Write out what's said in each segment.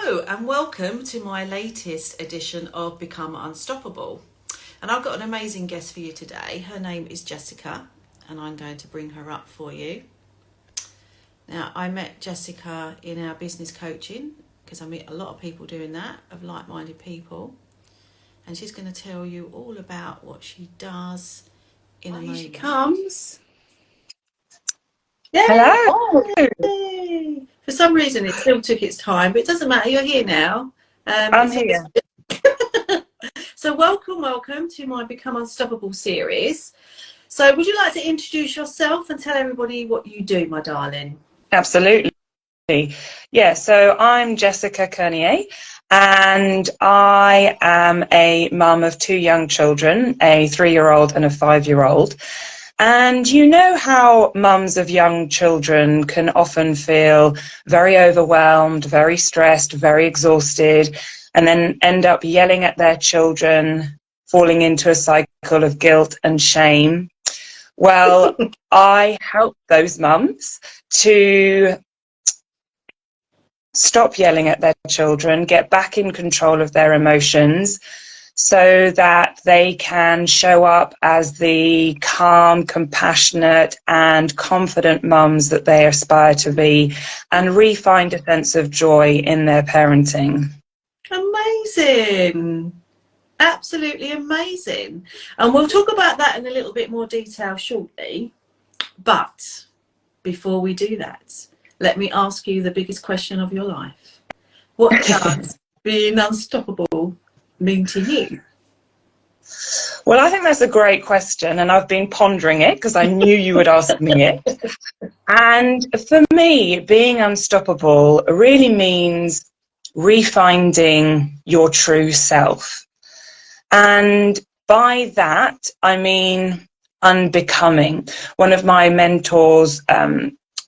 Hello and welcome to my latest edition of Become Unstoppable. And I've got an amazing guest for you today. Her name is Jessica and I'm going to bring her up for you. Now, I met Jessica in our business coaching because I meet a lot of people doing that, of like-minded people. And she's going to tell you all about what she does in a moment. Here she comes. Yay! Hello. For some reason, it still took its time, but it doesn't matter. You're here now. I'm here. So welcome to my Become Unstoppable series. So would you like to introduce yourself and tell everybody what you do, my darling? Absolutely. Yeah, so I'm Jessica Curnier and I am a mum of two young children, a 3-year-old and a 5-year-old. And you know how mums of young children can often feel very overwhelmed, very stressed, very exhausted, and then end up yelling at their children, falling into a cycle of guilt and shame. Well, I help those mums to stop yelling at their children, get back in control of their emotions, so that they can show up as the calm, compassionate and confident mums that they aspire to be and re-find a sense of joy in their parenting. Amazing. Absolutely amazing. And we'll talk about that in a little bit more detail shortly. But before we do that, let me ask you the biggest question of your life. What does being unstoppable mean to you? Well, I think that's a great question, and I've been pondering it because I knew you would ask me it. And for me, being unstoppable really means refinding your true self. And by that, I mean unbecoming. One of my mentors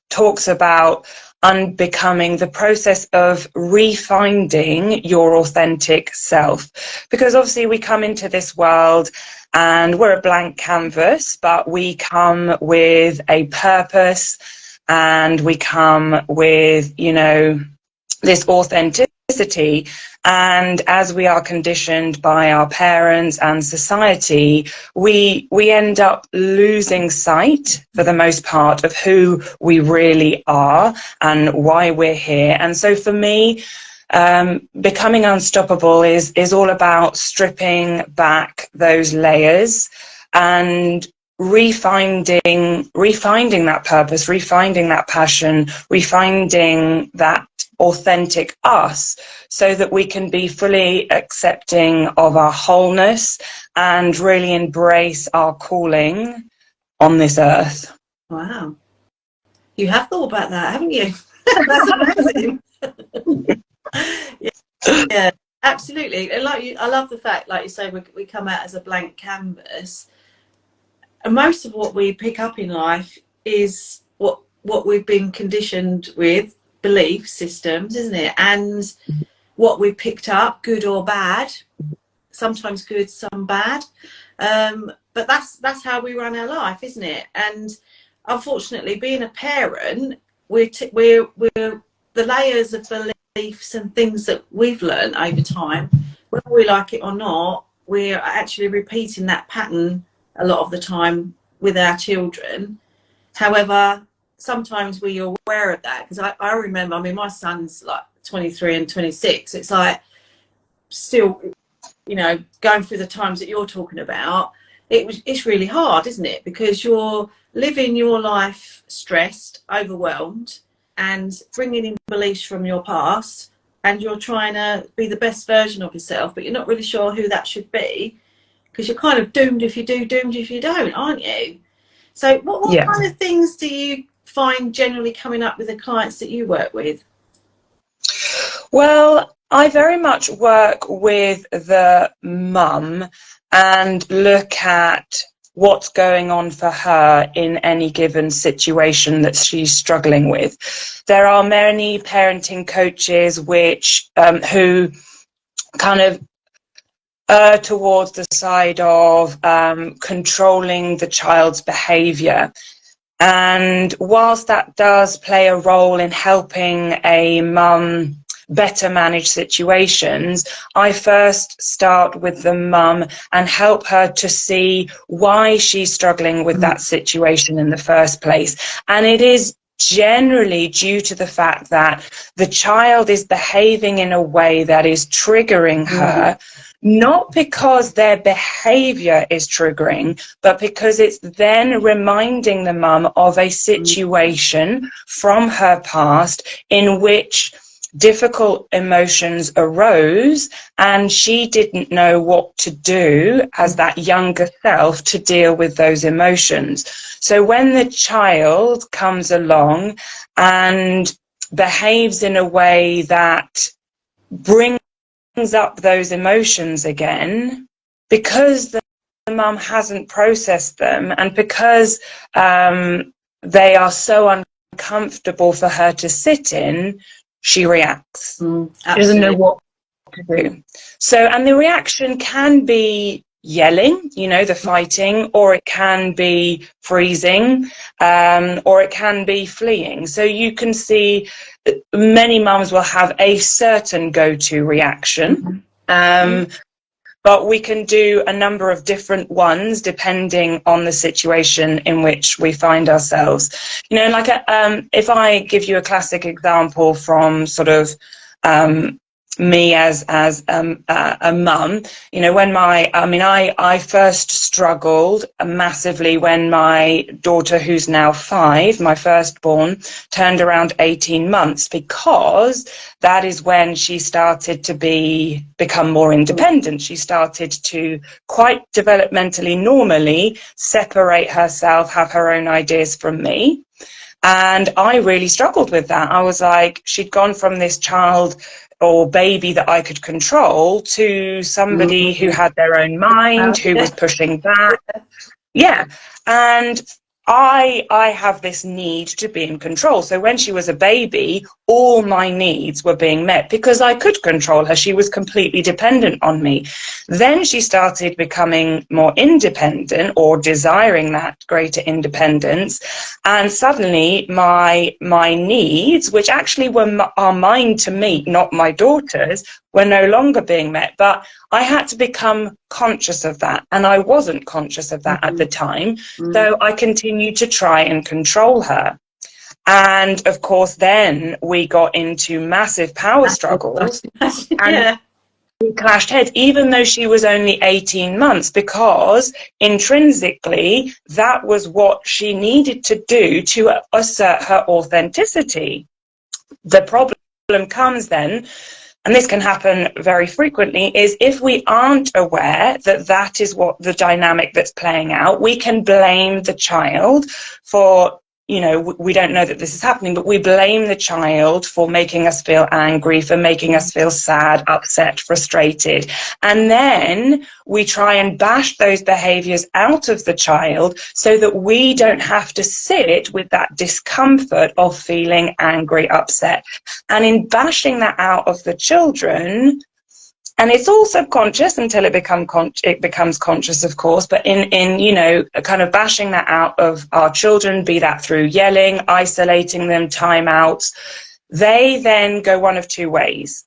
talks about unbecoming, the process of refinding your authentic self. Because obviously we come into this world and we're a blank canvas, but we come with a purpose and we come with, this authenticity. And as we are conditioned by our parents and society, we end up losing sight, for the most part, of who we really are and why we're here. And so for me, becoming unstoppable is all about stripping back those layers and refinding that purpose, refinding that passion, refinding that authentic us, so that we can be fully accepting of our wholeness and really embrace our calling on this earth. Wow. You have thought about that, haven't you? That's amazing. Yeah, absolutely. And I love the fact, like you say, we come out as a blank canvas. And most of what we pick up in life is what we've been conditioned with, belief systems, isn't it? And what we picked up, good or bad, sometimes good, some bad. But that's how we run our life, isn't it? And unfortunately, being a parent, we're the layers of beliefs and things that we've learned over time, whether we like it or not, we're actually repeating that pattern a lot of the time with our children. However, sometimes we're aware of that, because I remember, I mean, my son's like 23 and 26. It's like still, going through the times that you're talking about, it's really hard, isn't it? Because you're living your life stressed, overwhelmed, and bringing in beliefs from your past, and you're trying to be the best version of yourself, but you're not really sure who that should be, because you're kind of doomed if you do, doomed if you don't, aren't you? So what Yeah. kind of things do you find generally coming up with the clients that you work with? Well, I very much work with the mum and look at what's going on for her in any given situation that she's struggling with. There are many parenting coaches who kind of towards the side of controlling the child's behaviour. And whilst that does play a role in helping a mum better manage situations, I first start with the mum and help her to see why she's struggling with that situation in the first place. And it is generally due to the fact that the child is behaving in a way that is triggering her, not because their behavior is triggering, but because it's then reminding the mum of a situation from her past in which difficult emotions arose and she didn't know what to do as that younger self to deal with those emotions. So when the child comes along and behaves in a way that brings up those emotions again, because the mum hasn't processed them and because they are so uncomfortable for her to sit in, she reacts. She doesn't know what to do. So, and the reaction can be yelling, you know, the fighting, or it can be freezing, or it can be fleeing. So you can see many mums will have a certain go-to reaction. But we can do a number of different ones depending on the situation in which we find ourselves. You know, like if I give you a classic example from sort of me as a mum, you know, when I first struggled massively when my daughter, who's now 5, my firstborn, turned around 18 months, because that is when she started to become more independent. She started to quite developmentally normally separate herself, have her own ideas from me. And I really struggled with that. I was like, she'd gone from this child or baby that I could control to somebody who had their own mind, who was pushing back. Yeah. And I have this need to be in control. So when she was a baby, all my needs were being met because I could control her. She was completely dependent on me. Then she started becoming more independent, or desiring that greater independence. And suddenly my needs, which actually are mine to meet, not my daughter's, were no longer being met. But I had to become conscious of that, and I wasn't conscious of that at the time. So I continued to try and control her. And of course, then we got into massive power struggles. And we clashed heads, even though she was only 18 months, because intrinsically that was what she needed to do to assert her authenticity. The problem comes then, and this can happen very frequently, is if we aren't aware that that is what the dynamic that's playing out, we can blame the child for, you know, we don't know that this is happening, but we blame the child for making us feel angry, for making us feel sad, upset, frustrated. And then we try and bash those behaviors out of the child so that we don't have to sit with that discomfort of feeling angry, upset. And in bashing that out of the children, and it's all subconscious until it becomes conscious, of course, but in you know, kind of bashing that out of our children, be that through yelling, isolating them, timeouts, they then go one of two ways.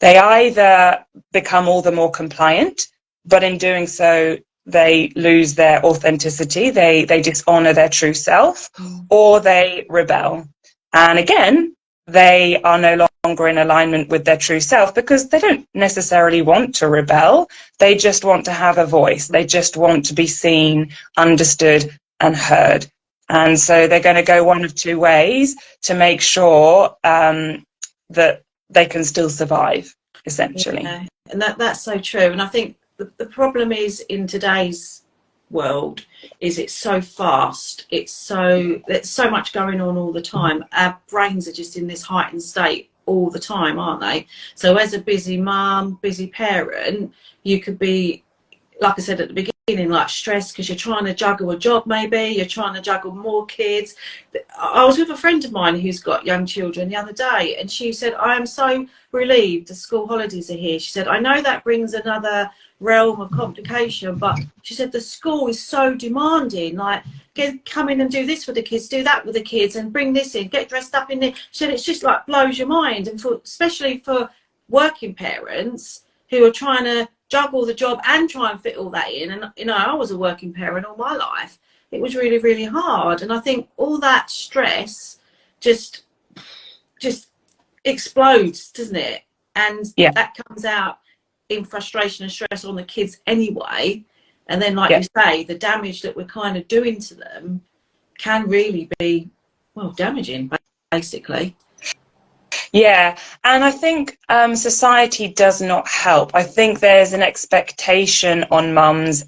They either become all the more compliant, but in doing so, they lose their authenticity, they dishonor their true self, or they rebel. And again, they are no longer in alignment with their true self because they don't necessarily want to rebel. They just want to have a voice. They just want to be seen, understood, and heard. And so they're going to go one of two ways to make sure that they can still survive, essentially. Yeah. And that's so true. And I think the problem is, in today's world, is it's so fast, there's so much going on all the time. Our brains are just in this heightened state all the time, aren't they? So as a busy mum, busy parent, you could be, like I said at the beginning, feeling like stressed because you're trying to juggle a job, maybe you're trying to juggle more kids. I was with a friend of mine who's got young children the other day, and she said, I am so relieved the school holidays are here. She said, I know that brings another realm of complication, but she said the school is so demanding, like, come in and do this with the kids, do that with the kids, and bring this in, get dressed up in there. She said it's just like blows your mind, and for especially for working parents who are trying to juggle the job and try and fit all that in. And you know, I was a working parent all my life. It was really, really hard, and I think all that stress just explodes, doesn't it? And Yeah. that comes out in frustration and stress on the kids anyway. And then, like Yeah. you say, the damage that we're kind of doing to them can really be, well, damaging, basically. Yeah, and I think society does not help. I think there's an expectation on mums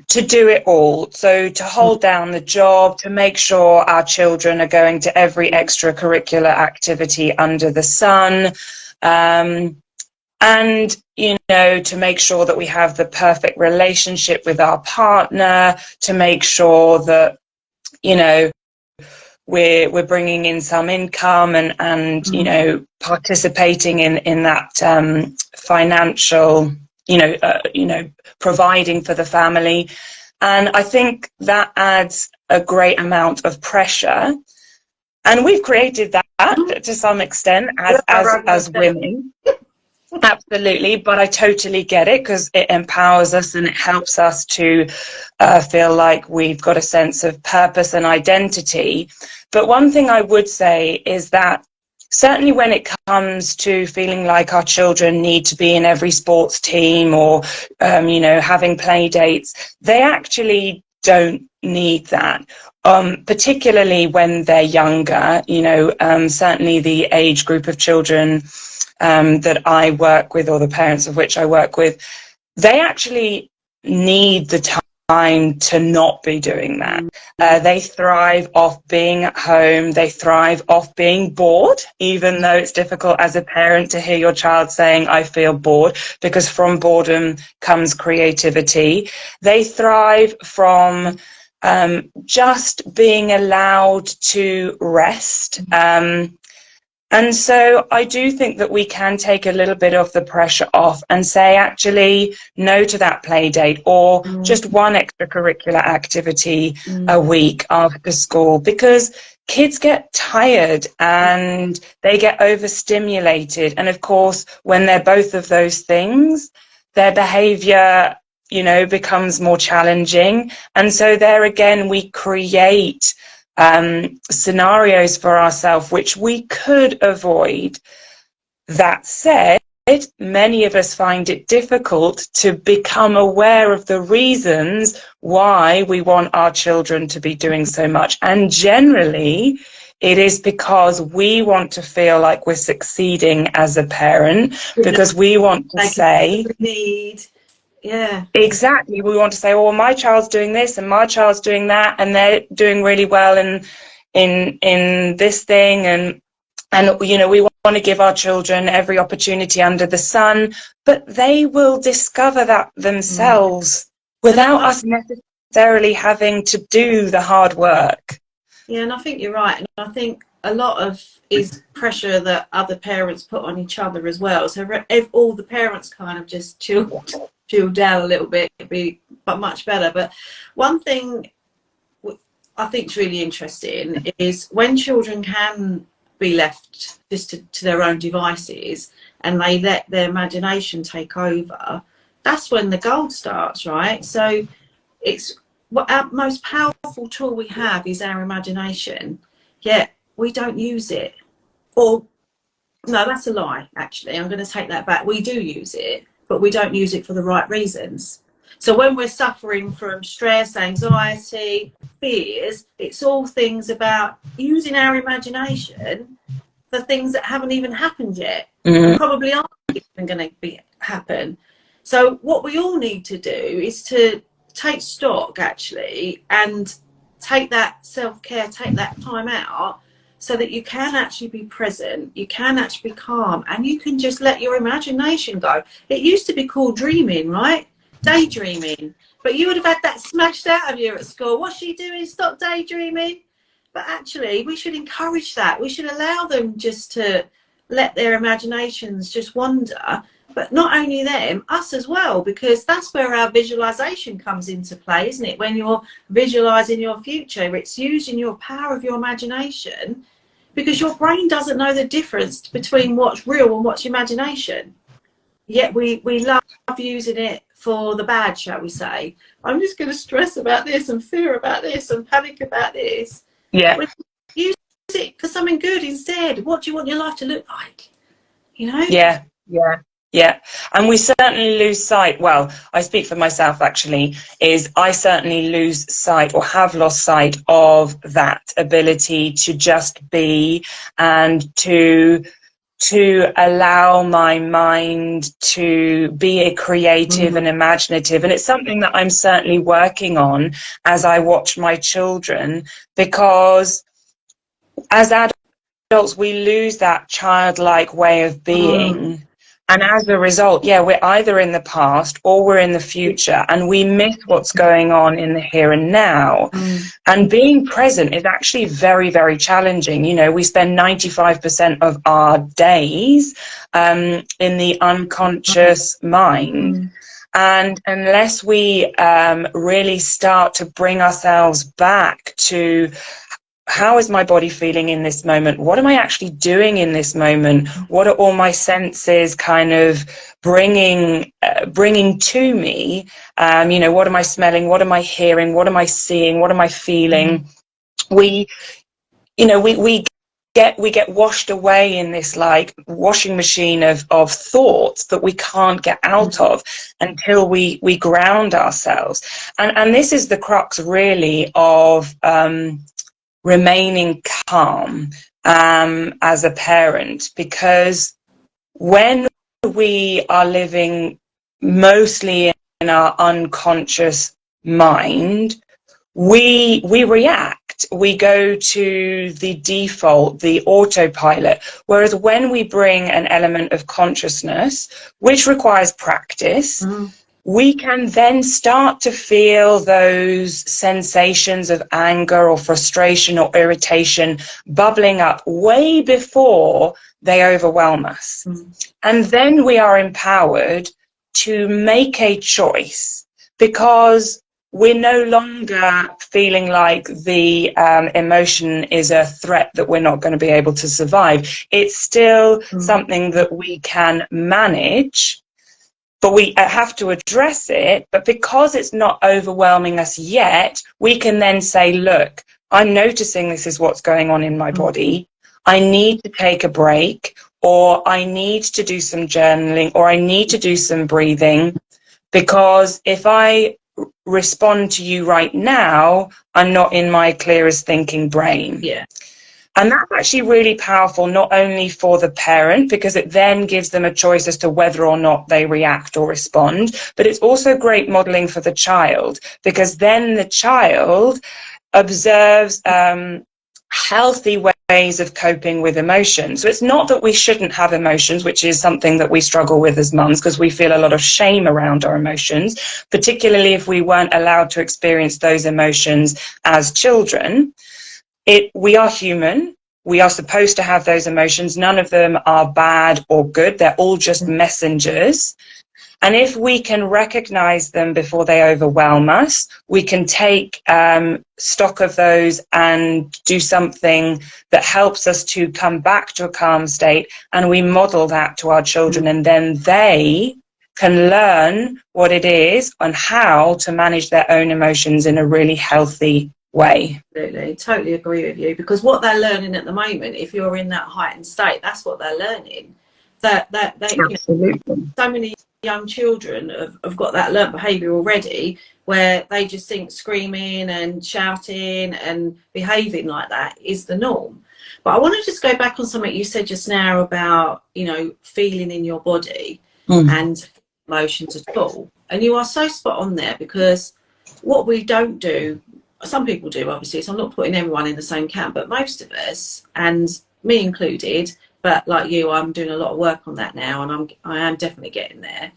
to do it all. So to hold down the job, to make sure our children are going to every extracurricular activity under the sun, and, you know, to make sure that we have the perfect relationship with our partner, to make sure that, you know, we're bringing in some income and you know, participating in that financial, you know, providing for the family. And I think that adds a great amount of pressure, and we've created that to some extent as women. Absolutely, but I totally get it, because it empowers us and it helps us to feel like we've got a sense of purpose and identity. But one thing I would say is that certainly when it comes to feeling like our children need to be in every sports team or, you know, having play dates, they actually don't need that. Particularly when they're younger, you know, certainly the age group of children that I work with, or the parents of which I work with, they actually need the time to not be doing that. They thrive off being at home. They thrive off being bored, even though it's difficult as a parent to hear your child saying, I feel bored, because from boredom comes creativity. They thrive from just being allowed to rest. And so I do think that we can take a little bit of the pressure off and say, actually, no to that play date, or just one extracurricular activity a week after school, because kids get tired and they get overstimulated. And of course, when they're both of those things, their behavior, you know, becomes more challenging. And so there again, we create scenarios for ourselves which we could avoid. That said, many of us find it difficult to become aware of the reasons why we want our children to be doing so much. And generally, it is because we want to feel like we're succeeding as a parent, because we want to say, yeah, exactly. We want to say, oh, my child's doing this and my child's doing that, and they're doing really well in this thing, and you know, we want to give our children every opportunity under the sun, but they will discover that themselves without us necessarily having to do the hard work. Yeah, and I think you're right, and I think a lot of is pressure that other parents put on each other as well. So if all the parents kind of just chill down a little bit, it'd be much better. But one thing I think is really interesting is when children can be left just to their own devices and they let their imagination take over, that's when the gold starts, right? So it's what our most powerful tool we have is our imagination, yet we don't use it. Or no, that's a lie, actually. I'm going to take that back. We do use it, but we don't use it for the right reasons. So when we're suffering from stress, anxiety, fears, it's all things about using our imagination for things that haven't even happened yet, and probably aren't even going to happen. So what we all need to do is to take stock, actually, and take that self-care, take that time out, so that you can actually be present, you can actually be calm, and you can just let your imagination go. It used to be called dreaming, right? daydreaming. But you would have had that smashed out of you at school. What's she doing? Stop daydreaming. But actually, we should encourage that. We should allow them just to let their imaginations just wander. But not only them, us as well, because that's where our visualization comes into play, isn't it? When you're visualizing your future, it's using your power of your imagination, because your brain doesn't know the difference between what's real and what's imagination. Yet we love using it for the bad, shall we say. I'm just going to stress about this and fear about this and panic about this. Yeah. Use it for something good instead. What do you want your life to look like? You know? Yeah, yeah, yeah. And we certainly lose sight. Well, I speak for myself, actually, is I certainly lose sight or have lost sight of that ability to just be, and to allow my mind to be a creative and imaginative. And it's something that I'm certainly working on as I watch my children, because as adults, we lose that childlike way of being. And as a result, yeah, we're either in the past or we're in the future, and we miss what's going on in the here and now. And being present is actually very, very challenging. You know, we spend 95% of our days in the unconscious mind. And unless we really start to bring ourselves back to, how is my body feeling in this moment? What am I actually doing in this moment? What are all my senses kind of bringing to me? You know, what am I smelling? What am I hearing? What am I seeing? What am I feeling? We get washed away in this like washing machine of thoughts that we can't get out of until we ground ourselves. And this is the crux really of remaining calm as a parent, because when we are living mostly in our unconscious mind, we react, we go to the default, the autopilot. Whereas when we bring an element of consciousness, which requires practice, we can then start to feel those sensations of anger or frustration or irritation bubbling up way before they overwhelm us. And then we are empowered to make a choice, because we're no longer feeling like the emotion is a threat that we're not going to be able to survive. It's still something that we can manage, but we have to address it. But because it's not overwhelming us yet, we can then say, look, I'm noticing this is what's going on in my body. I need to take a break, or I need to do some journaling, or I need to do some breathing, because if I respond to you right now, I'm not in my clearest thinking brain. Yeah. And that's actually really powerful, not only for the parent, because it then gives them a choice as to whether or not they react or respond, but it's also great modeling for the child, because then the child observes healthy ways of coping with emotions. So it's not that we shouldn't have emotions, which is something that we struggle with as mums, because we feel a lot of shame around our emotions, particularly if we weren't allowed to experience those emotions as children. We are human. We are supposed to have those emotions. None of them are bad or good. They're all just messengers. And if we can recognize them before they overwhelm us, we can take stock of those and do something that helps us to come back to a calm state. And we model that to our children, and then they can learn what it is and how to manage their own emotions in a really healthy way. Absolutely, totally agree with you, because what they're learning at the moment, if you're in that heightened state, that's what they're learning. That Absolutely. You know, so many young children have got that learnt behaviour already, where they just think screaming and shouting and behaving like that is the norm. But I want to just go back on something you said just now about, you know, feeling in your body and emotions at all. And you are so spot on there, because what we don't do, some people do obviously, so I'm not putting everyone in the same camp, but most of us, and me included, but like you, I'm doing a lot of work on that now, and I am definitely getting there.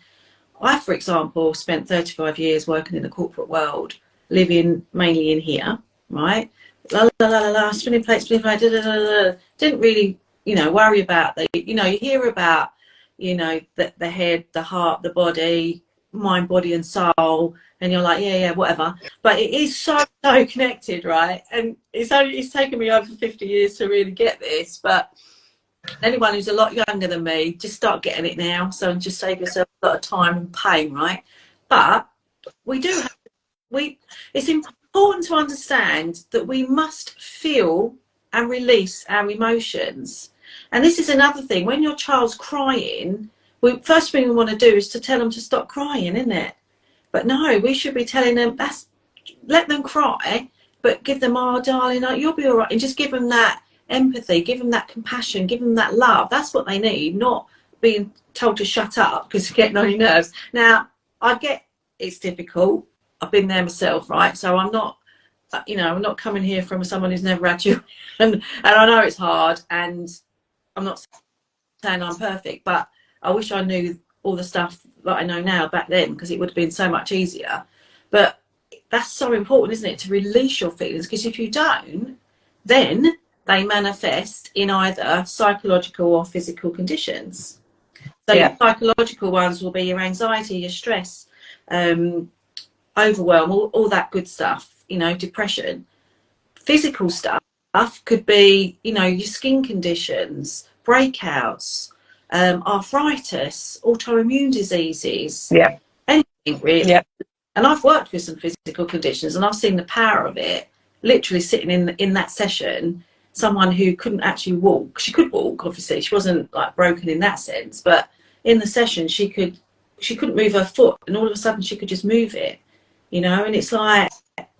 I, for example, spent 35 years working in the corporate world, living mainly in here, right? La la la la la, spinning plates, spinning plates, da, da, da, da. Didn't really, worry about the, you hear about, the head, the heart, the body, mind, body, and soul, and you're like, yeah, yeah, whatever. But it is so, so connected, right? And it's taken me over 50 years to really get this, but anyone who's a lot younger than me, just start getting it now. So just save yourself a lot of time and pain, right? But we do have, it's important to understand that we must feel and release our emotions. And this is another thing. When your child's crying, first thing we want to do is to tell them to stop crying, isn't it? But no, we should be telling them, let them cry, but give them, oh darling, you'll be all right, and just give them that empathy, give them that compassion, give them that love. That's what they need, not being told to shut up because you're getting on your nerves. Now, I get it's difficult. I've been there myself, right? So I'm not, I'm not coming here from someone who's never had you, and I know it's hard, and I'm not saying I'm perfect, but I wish I knew all the stuff that I know now back then, because it would have been so much easier. But that's so important, isn't it, to release your feelings? Because if you don't, then they manifest in either psychological or physical conditions. So your psychological ones will be your anxiety, your stress, overwhelm, all that good stuff, depression. Physical stuff could be, your skin conditions, breakouts, arthritis, autoimmune diseases, anything really. Yeah. And I've worked with some physical conditions, and I've seen the power of it. Literally sitting in that session, someone who couldn't actually walk. She could walk, obviously. She wasn't like broken in that sense, but in the session, she couldn't move her foot, and all of a sudden, she could just move it. And it's like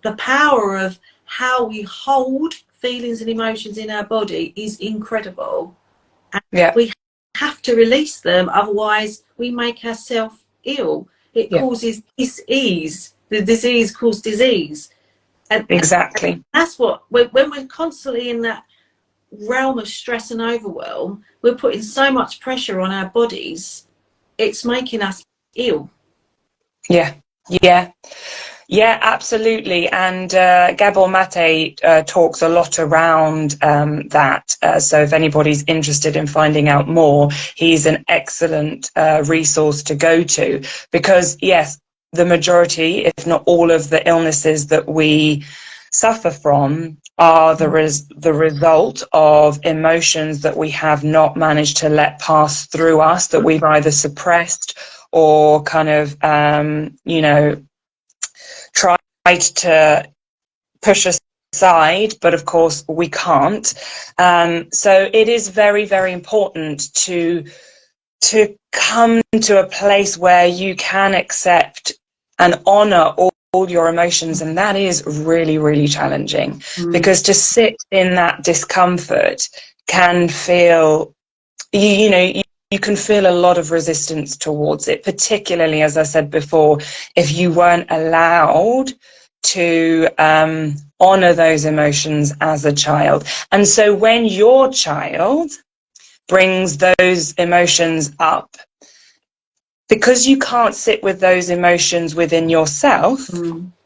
the power of how we hold feelings and emotions in our body is incredible. And we have to release them, otherwise, we make ourselves ill. It causes disease. The disease causes disease. And exactly. That's what, when we're constantly in that realm of stress and overwhelm, we're putting so much pressure on our bodies, it's making us ill. Yeah, absolutely. And Gabor Mate talks a lot around that. So if anybody's interested in finding out more, he's an excellent resource to go to, because, yes, the majority, if not all of the illnesses that we suffer from are the result of emotions that we have not managed to let pass through us, that we've either suppressed or kind of, tried to push aside, but of course we can't. So it is very, very important to come to a place where you can accept and honor all your emotions, and that is really, really challenging, because to sit in that discomfort can feel, you can feel a lot of resistance towards it, particularly, as I said before, if you weren't allowed to honor those emotions as a child. And so when your child brings those emotions up, because you can't sit with those emotions within yourself,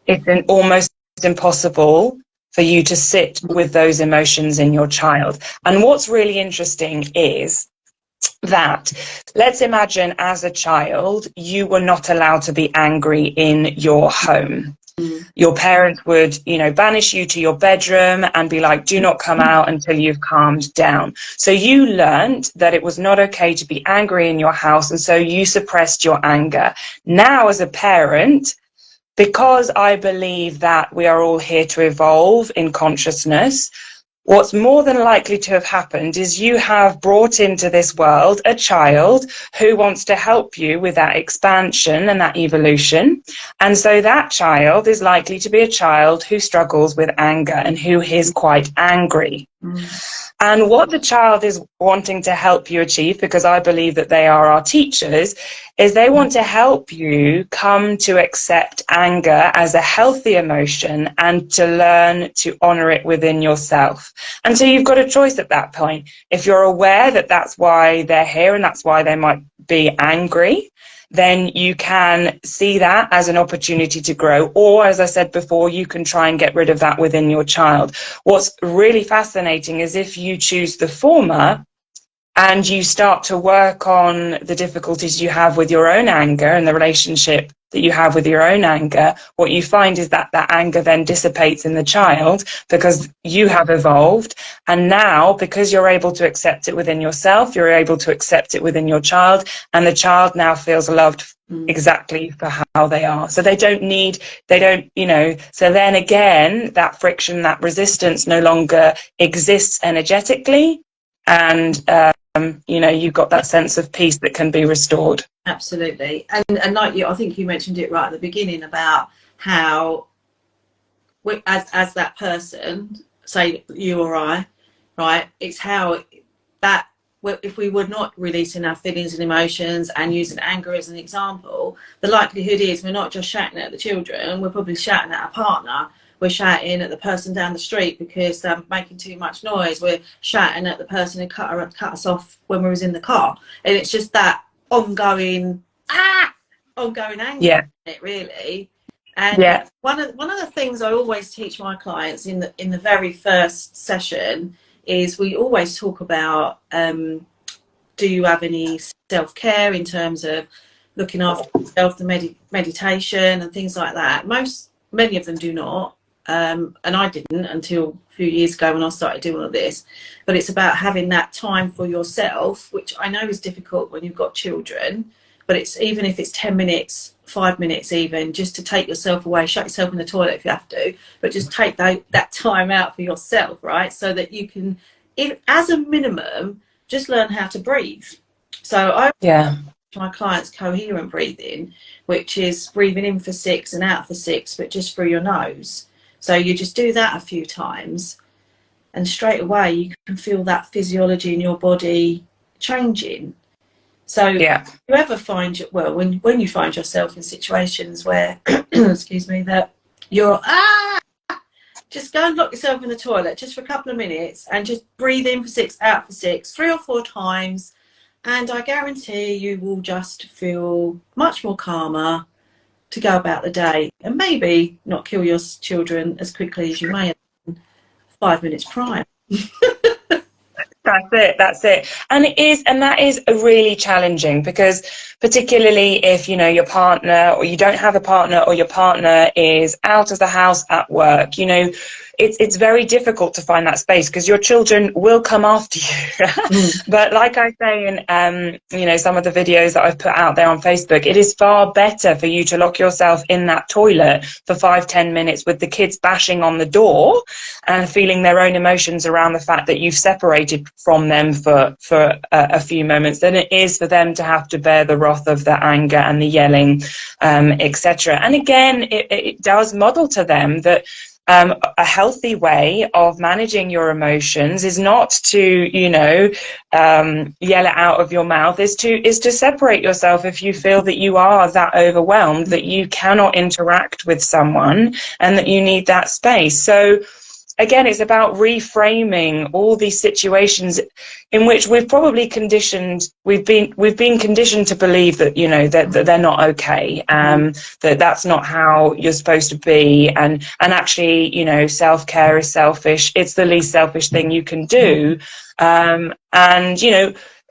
it's almost impossible for you to sit with those emotions in your child. And what's really interesting is that, let's imagine as a child, you were not allowed to be angry in your home. Your parents would, banish you to your bedroom and be like, do not come out until you've calmed down. So you learned that it was not okay to be angry in your house, and so you suppressed your anger. Now, as a parent, because I believe that we are all here to evolve in consciousness, what's more than likely to have happened is you have brought into this world a child who wants to help you with that expansion and that evolution. And so that child is likely to be a child who struggles with anger and who is quite angry. And what the child is wanting to help you achieve, because I believe that they are our teachers, is they want to help you come to accept anger as a healthy emotion and to learn to honor it within yourself. And so you've got a choice at that point. If you're aware that that's why they're here and that's why they might be angry, then you can see that as an opportunity to grow. Or, as I said before, you can try and get rid of that within your child. What's really fascinating is if you choose the former, and you start to work on the difficulties you have with your own anger and the relationship that you have with your own anger, what you find is that that anger then dissipates in the child because you have evolved. And now, because you're able to accept it within yourself, you're able to accept it within your child, and the child now feels loved exactly for how they are. So they don't, so then again, that friction, that resistance no longer exists energetically. And you've got that sense of peace that can be restored. Absolutely. And like you, I think you mentioned it right at the beginning about how as that person, say you or I, right, it's how that, if we were not releasing our feelings and emotions and using anger as an example, the likelihood is we're not just shouting at the children, we're probably shouting at our partner. We're shouting at the person down the street because they're making too much noise. We're shouting at the person who cut us off when we was in the car. And it's just that ongoing anger, Yeah. it really. And one of the things I always teach my clients in the very first session is we always talk about, do you have any self-care in terms of looking after yourself, the meditation and things like that. Many of them do not. And I didn't until a few years ago when I started doing all of this. But it's about having that time for yourself, which I know is difficult when you've got children. But it's, even if it's 10 minutes, 5 minutes even, just to take yourself away, shut yourself in the toilet if you have to, but just take that time out for yourself, right? So that you can, as a minimum, just learn how to breathe. So I my clients coherent breathing, which is breathing in for 6 and out for 6, but just through your nose. So you just do that a few times, and straight away you can feel that physiology in your body changing. So you ever find, when you find yourself in situations where, excuse me, that you're, just go and lock yourself in the toilet just for a couple of minutes and just breathe in for 6, out for 6, 3 or 4 times. And I guarantee you will just feel much more calmer to go about the day, and maybe not kill your children as quickly as you may have done 5 minutes prior. That's it. And that is really challenging, because particularly if, your partner, or you don't have a partner, or your partner is out of the house at work, it's very difficult to find that space, because your children will come after you. But like I say in, some of the videos that I've put out there on Facebook, it is far better for you to lock yourself in that toilet for 5-10 minutes with the kids bashing on the door and feeling their own emotions around the fact that you've separated from them for a few moments, than it is for them to have to bear the wrath of the anger and the yelling, etc. And again, it does model to them that a healthy way of managing your emotions is not to, yell it out of your mouth, is to separate yourself if you feel that you are that overwhelmed, that you cannot interact with someone, and that you need that space. So again, it's about reframing all these situations in which we've probably we've been conditioned to believe that, that they're not okay, that's not how you're supposed to be, and actually, self-care is selfish. It's the least selfish thing you can do, and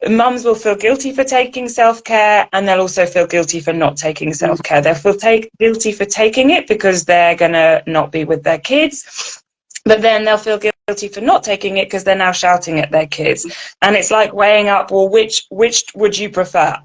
mums will feel guilty for taking self-care, and they'll also feel guilty for not taking self-care. They'll feel guilty for taking it because they're gonna not be with their kids. But then they'll feel guilty for not taking it because they're now shouting at their kids. And it's like weighing up, well, which would you prefer?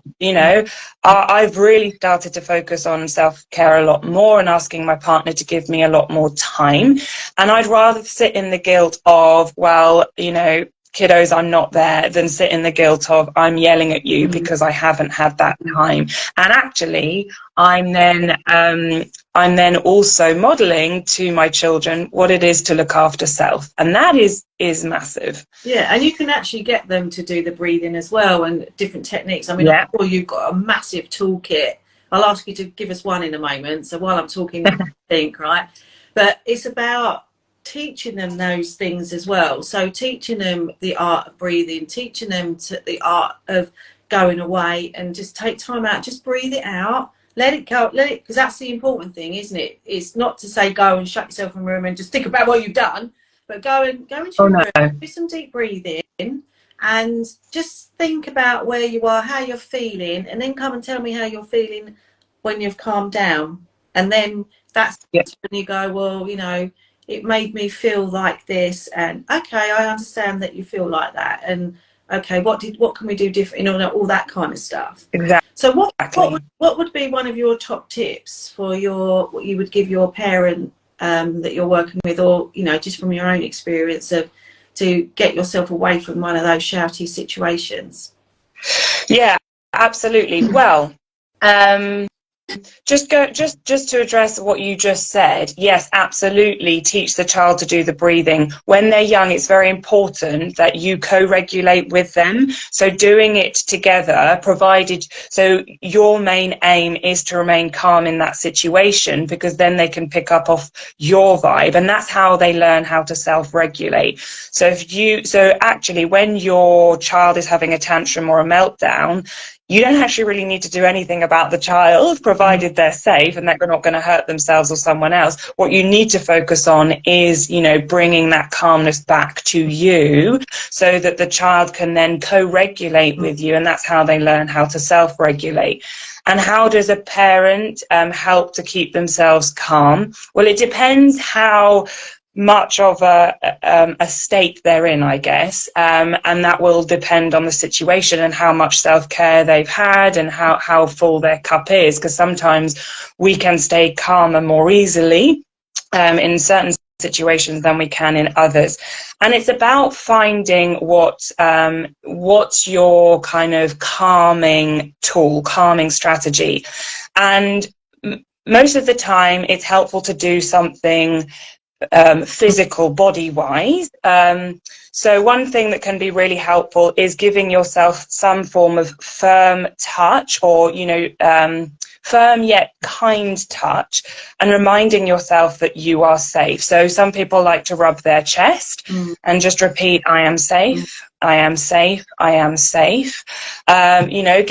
I've really started to focus on self-care a lot more, and asking my partner to give me a lot more time. And I'd rather sit in the guilt of, well, kiddos, I'm not there, than sit in the guilt of I'm yelling at you because I haven't had that time. And actually, I'm then also modeling to my children what it is to look after self, and that is massive. Yeah, and you can actually get them to do the breathing as well, and different techniques. I mean, I'm sure you've got a massive toolkit. I'll ask you to give us one in a moment. So while I'm talking, think, right? But it's about teaching them those things as well. So teaching them the art of breathing, teaching them the art of going away, and just take time out, just breathe it out, let it go, let it, because that's the important thing, isn't it? It's not to say go and shut yourself in a room and just think about what you've done, but go into Oh your room, no. do some deep breathing, and just think about where you are, how you're feeling, and then come and tell me how you're feeling when you've calmed down. And then that's Yeah, when you go, well, you know, it made me feel like this, and okay, I understand that you feel like that, and okay, what can we do different, you know, all that kind of stuff. So exactly. what would be one of your top tips for what you would give your parent that you're working with, or you know, just from your own experience of to get yourself away from one of those shouty situations? Yeah, absolutely. Well, um, just to address what you just said, yes, absolutely, teach the child to do the breathing when they're young. It's very important that you co-regulate with them, so doing it together, provided, so your main aim is to remain calm in that situation, because then they can pick up off your vibe, and that's how they learn how to self-regulate. So actually, when your child is having a tantrum or a meltdown, you don't actually really need to do anything about the child, provided they're safe and they're not going to hurt themselves or someone else. What you need to focus on is, you know, bringing that calmness back to you, so that the child can then co-regulate with you, and that's how they learn how to self-regulate. And how does a parent help to keep themselves calm? Well, it depends how much of a state they're in, I guess, and that will depend on the situation and how much self-care they've had and how full their cup is, because sometimes we can stay calmer more easily in certain situations than we can in others. And it's about finding what's your kind of calming tool, calming strategy. And most of the time it's helpful to do something physical, body wise. So one thing that can be really helpful is giving yourself some form of firm touch, or, you know, firm yet kind touch, and reminding yourself that you are safe. So some people like to rub their chest and just repeat, I am safe, I am safe, I am safe. You know,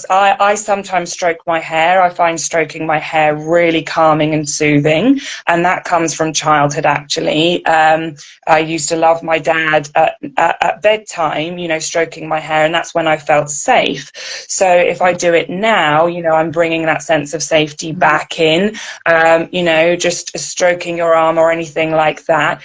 I sometimes stroke my hair. I find stroking my hair really calming and soothing, and that comes from childhood, actually. I used to love my dad at bedtime, you know, stroking my hair, and that's when I felt safe. So if I do it now, you know, I'm bringing that sense of safety back in, you know, just stroking your arm or anything like that.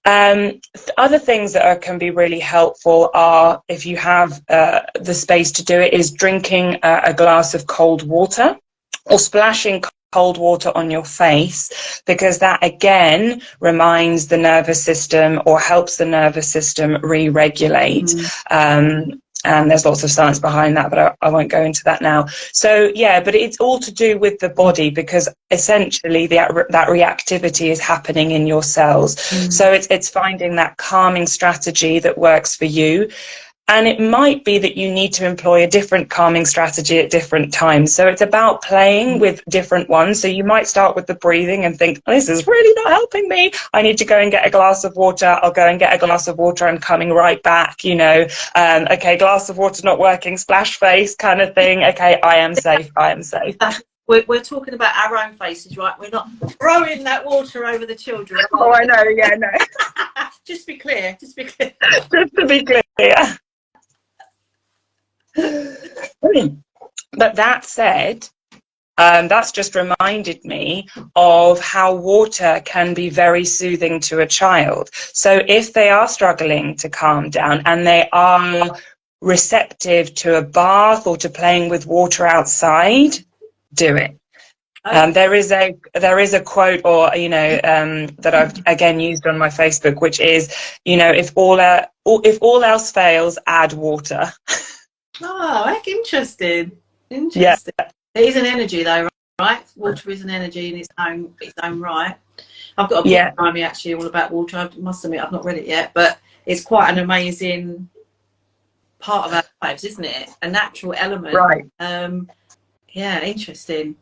Other things that can be really helpful are, if you have the space to do it, is drinking a glass of cold water, or splashing cold water on your face, because that again reminds the nervous system, or helps the nervous system re-regulate. And there's lots of science behind that, but I won't go into that now. So yeah, but it's all to do with the body, because essentially that reactivity is happening in your cells. So it's finding that calming strategy that works for you. And it might be that you need to employ a different calming strategy at different times. So it's about playing with different ones. So you might start with the breathing and think, this is really not helping me. I need to go and get a glass of water. I'll go and get a glass of water. I'm coming right back, you know. Okay, glass of water not working, splash face kind of thing. Okay, I am safe. I am safe. We're talking about our own faces, right? We're not throwing that water over the children. Oh, I know. Yeah, no. Just be clear. Just be clear. Just to be clear. But that said, that's just reminded me of how water can be very soothing to a child. So if they are struggling to calm down and they are receptive to a bath or to playing with water outside, do it. There is a quote, or, you know, that I've again used on my Facebook, which is, you know, if all else fails, add water. Oh, interesting. Yeah. It is an energy, though, right? Water is an energy in its own right. I've got a book behind me, actually, all about water. I must admit, I've not read it yet, but it's quite an amazing part of our lives, isn't it? A natural element. Right. Yeah, interesting.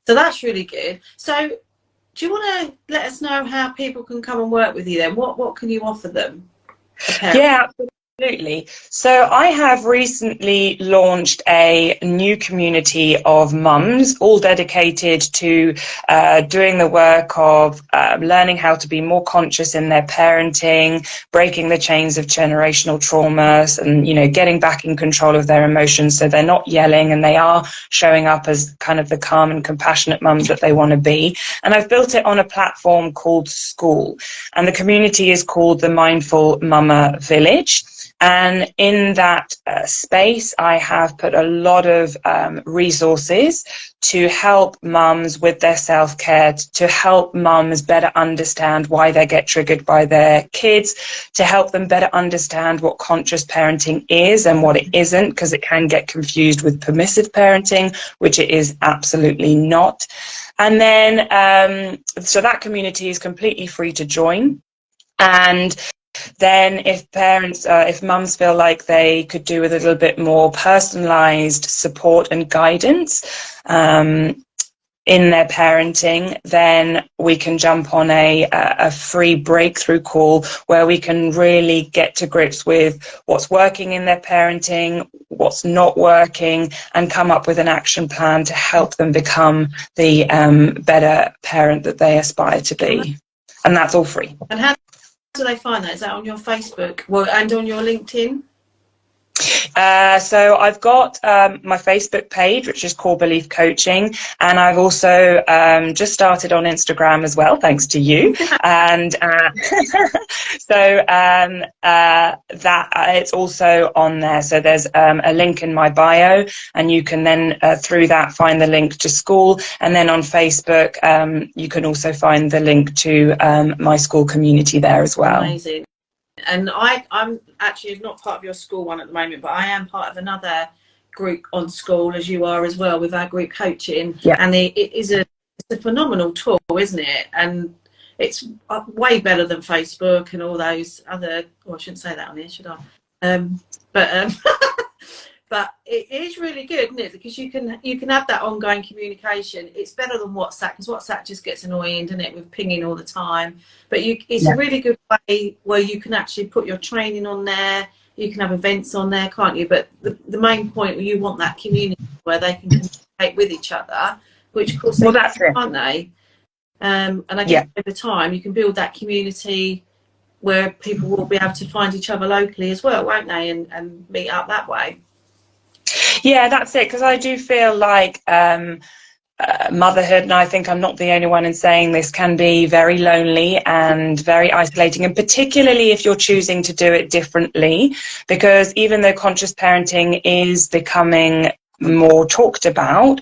So that's really good. So do you want to let us know how people can come and work with you then? What can you offer them? Yeah, Absolutely. So I have recently launched a new community of mums, all dedicated to doing the work of learning how to be more conscious in their parenting, breaking the chains of generational traumas, and, you know, getting back in control of their emotions so they're not yelling and they are showing up as kind of the calm and compassionate mums that they want to be. And I've built it on a platform called School, and the community is called the Mindful Mama Village. And in that space, I have put a lot of resources to help mums with their self-care, to help mums better understand why they get triggered by their kids, to help them better understand what conscious parenting is and what it isn't, because it can get confused with permissive parenting, which it is absolutely not. And then, so that community is completely free to join. And then if mums feel like they could do with a little bit more personalized support and guidance in their parenting, then we can jump on a free breakthrough call where we can really get to grips with what's working in their parenting, what's not working, and come up with an action plan to help them become the better parent that they aspire to be. And that's all free. And how do they find that? Is that on your Facebook and on your LinkedIn? So I've got my Facebook page, which is Core Belief Coaching, and I've also just started on Instagram as well, thanks to you. And so that it's also on there. So there's a link in my bio, and you can then through that find the link to School. And then on Facebook, you can also find the link to my School community there as well. Amazing. And I'm actually not part of your School one at the moment, but I am part of another group on School, as you are as well, with our group coaching. Yeah. And it's a phenomenal tool, isn't it? And it's way better than Facebook and all those other. Oh, I shouldn't say that on here, should I? But it is really good, isn't it? Because you can have that ongoing communication. It's better than WhatsApp, because WhatsApp just gets annoying, doesn't it, with pinging all the time. But it's a really good way where you can actually put your training on there. You can have events on there, can't you? But the main point, you want that community where they can communicate with each other, which of course that's it, aren't they? And I guess over time you can build that community where people will be able to find each other locally as well, won't they? And meet up that way. Yeah, that's it, because I do feel like motherhood, and I think I'm not the only one in saying this, can be very lonely and very isolating, and particularly if you're choosing to do it differently, because even though conscious parenting is becoming more talked about,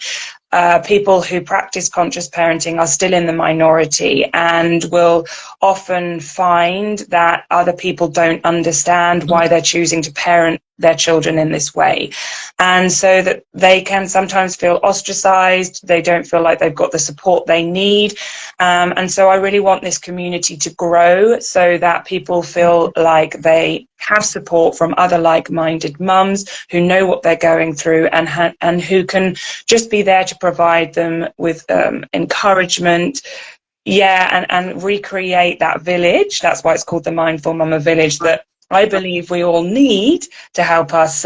people who practice conscious parenting are still in the minority and will often find that other people don't understand why they're choosing to parent their children in this way. And so that they can sometimes feel ostracized, they don't feel like they've got the support they need. And so I really want this community to grow so that people feel like they have support from other like-minded mums who know what they're going through and who can just be there to provide them with encouragement, and recreate that village. That's why it's called the Mindful Mama Village, that I believe we all need to help us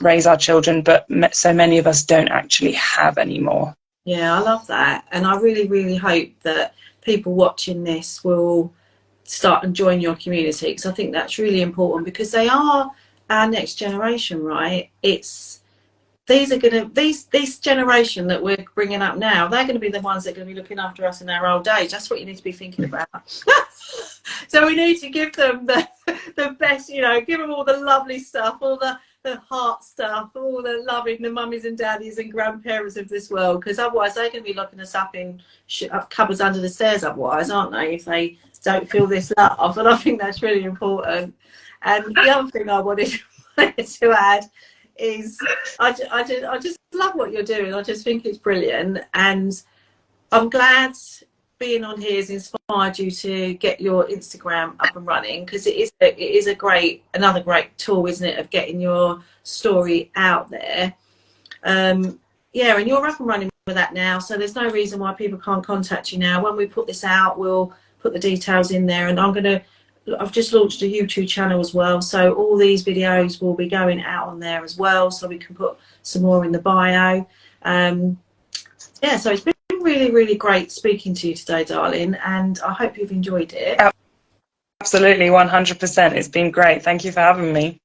raise our children, but so many of us don't actually have anymore. Yeah, I love that. And I really, really hope that people watching this will start and join your community, because I think that's really important, because they are our next generation, right? This generation that we're bringing up now, they're going to be the ones that are going to be looking after us in our old age. That's what you need to be thinking about. So we need to give them the best, give them all the lovely stuff, all the heart stuff, all the loving, the mummies and daddies and grandparents of this world, because otherwise they're going to be locking us up in cupboards under the stairs otherwise, aren't they, if they don't feel this love. And I think that's really important. And the other thing I wanted to add is I just love what you're doing. I just think it's brilliant, and I'm glad being on here has inspired you to get your Instagram up and running, because it is another great tool, isn't it, of getting your story out there. And you're up and running with that now, so there's no reason why people can't contact you now. When we put this out, we'll put the details in there, and I'm going to I've just launched a YouTube channel as well, so all these videos will be going out on there as well, so we can put some more in the bio. Yeah, so it's been really, really great speaking to you today, darling, and I hope you've enjoyed it. Absolutely, 100%. It's been great. Thank you for having me.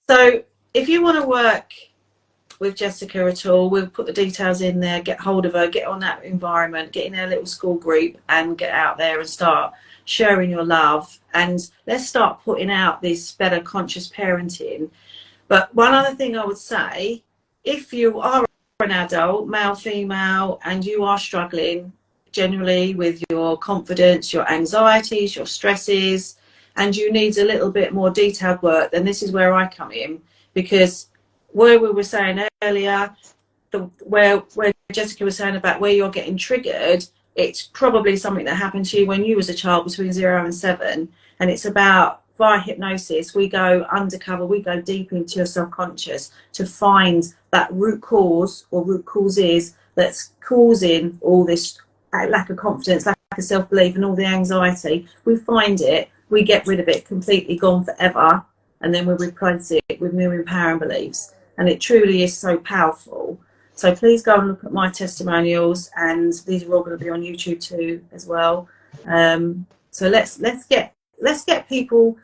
So if you want to work with Jessica at all, we'll put the details in there, get hold of her, get on that environment, get in her little school group and get out there and start sharing your love, and let's start putting out this better conscious parenting. But one other thing I would say, if you are an adult, male, female, and you are struggling generally with your confidence, your anxieties, your stresses, and you need a little bit more detailed work, then this is where I come in, because where we were saying earlier, where Jessica was saying about where you're getting triggered, it's probably something that happened to you when you was a child between 0 and 7, and it's about, via hypnosis, we go undercover, we go deep into your subconscious to find that root cause or root causes that's causing all this lack of confidence, lack of self-belief and all the anxiety. We find it, we get rid of it, completely gone forever, and then we replace it with new empowering beliefs. And it truly is so powerful. So please go and look at my testimonials, and these are all going to be on YouTube too as well. So let's get people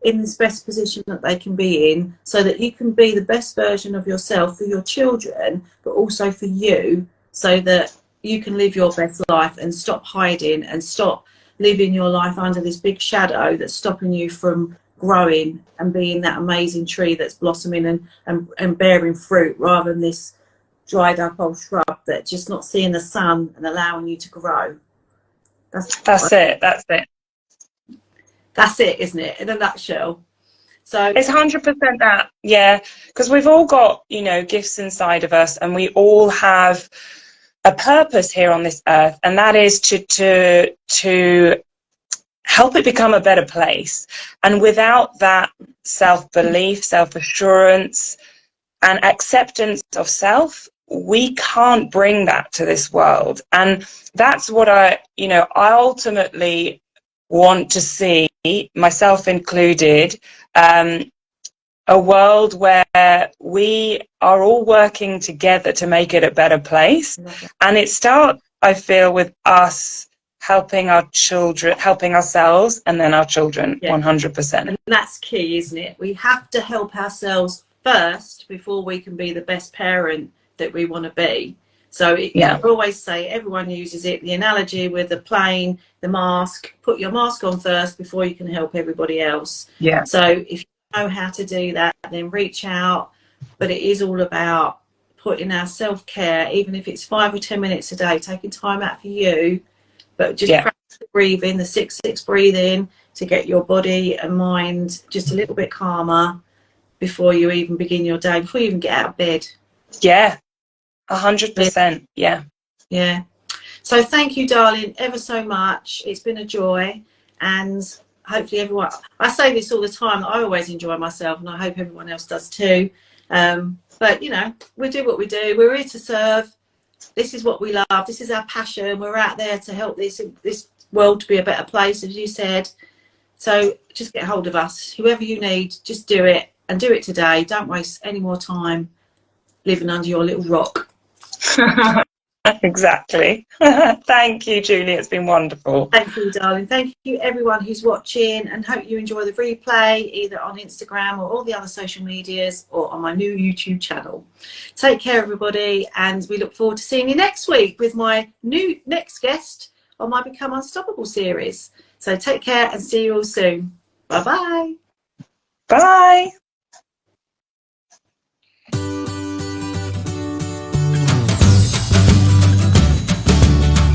in this best position that they can be in, so that you can be the best version of yourself for your children, but also for you, so that you can live your best life and stop hiding and stop living your life under this big shadow that's stopping you from growing and being that amazing tree that's blossoming and bearing fruit, rather than this dried up old shrub that's just not seeing the sun and allowing you to grow. That's it. That's it, isn't it, in a nutshell? So it's 100% that, yeah, because we've all got, you know, gifts inside of us, and we all have a purpose here on this earth, and that is to help it become a better place. And without that self-belief, self-assurance, and acceptance of self, we can't bring that to this world. And that's what I ultimately want to see, myself included, a world where we are all working together to make it a better place. And it starts, I feel, with us helping our children, helping ourselves, and then our children. 100%. And that's key, isn't it? We have to help ourselves first before we can be the best parent that we want to be. So I always say, everyone uses it, the analogy with the plane, the mask, put your mask on first before you can help everybody else. Yeah. So if you know how to do that, then reach out. But it is all about putting our self-care, even if it's 5 or 10 minutes a day, taking time out for you, but just practice the breathing, the 6-6 breathing, to get your body and mind just a little bit calmer before you even begin your day, before you even get out of bed. Yeah, 100%. Yeah. Yeah. So thank you, darling, ever so much. It's been a joy, and hopefully everyone, I say this all the time, I always enjoy myself, and I hope everyone else does too. But you know, we do what we do. We're here to serve. This is what we love. This is our passion. We're out there to help this world to be a better place, as you said. So just get hold of us. Whoever you need, just do it, and do it today. Don't waste any more time living under your little rock. Exactly. Thank you, Julie. It's been wonderful. Thank you, darling. Thank you, everyone who's watching, and hope you enjoy the replay, either on Instagram or all the other social medias, or on my new YouTube channel. Take care, everybody, and we look forward to seeing you next week with my next guest on my Become Unstoppable series. So take care and see you all soon. Bye-bye. Bye.